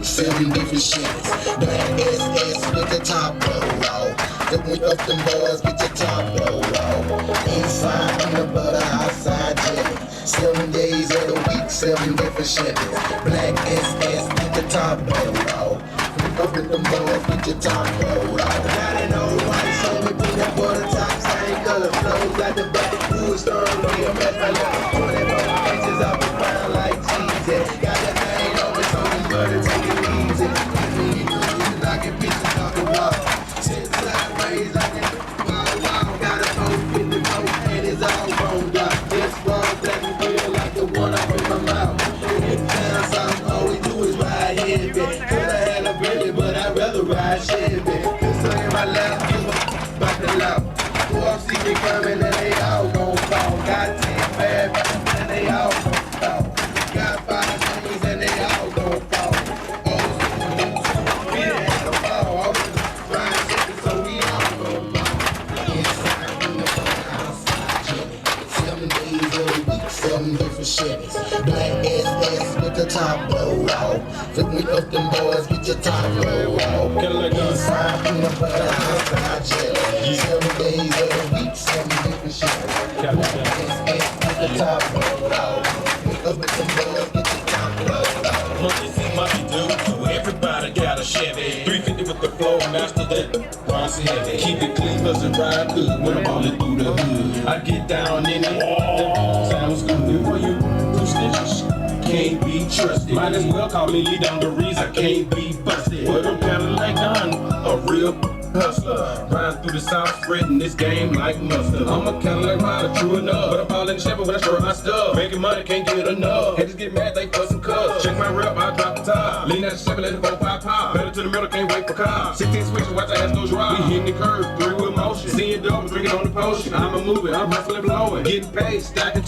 weeks, 7 different shifts. Black SS with the top roll. The week of them boys with the top roll. Inside peanut butter, outside jelly. 7 days of the week, 7 different shifts. Black SS with the top roll. Up with them boys with your top roll. Got it on white, so we peanut butter top, same color flows like the back wood stern. Real mess, I love 24 inches off the ground like cheese. Got that thing on it, so we butter, take it easy. Give me good, knocking pieces off the wall. Sit sideways like that. Wow, got a 454 and it's all rolled up. This one that we feel like the one up in my mouth. Down south, all we do is ride heavy. Could've had a Bentley, but I'd rather ride Chevy. Pistol in my lap, give a about the loud. Who I see me coming and they all gon' fall. Got 10 bad bitches and they all gon' fall. Got 5 things and they all gon' fall. Old school, we had to fall. All this fried chicken, so we all gon' fall. Inside, in the front, outside, chilling. 7 days of the week, 7 different shivers. Black SS with the top roll off. Flip me up them boys with your top roll off. Inside, peanut butter, outside, chilling. 7 days of the week, 7 different shivers. Black SS with the top roll off. Flip up with them boys with your top roll off. Money do, everybody got a Chevy. 350 with the flow, master that bronze heavy. Keep it clean, cause it ride good when I'm ballin' through the hood. I get down in it, that sounds good for you. Two stitches, can't be trusted. Might as well call me Lee Dungarees, I can't be busted. But I'm kinda like Don, a real hustler. Riding through the south, spreading this game like mustard. I'm a Cadillac rider, true enough. But I'm ballin' Chevy when I stir my stuff. Making money, can't get enough. Haters get mad, they fuss and cuss. Check my rep, I drop the top. Lean out the Chevy, let it go pop pop. Better to the middle, can't wait for cars. 16 switches, watch the ass go dry. We hitting the curve, 3 with motion. Seeing double, drinking on the potion. I'ma move it, I'm hustling, blowing. Getting paid, stacking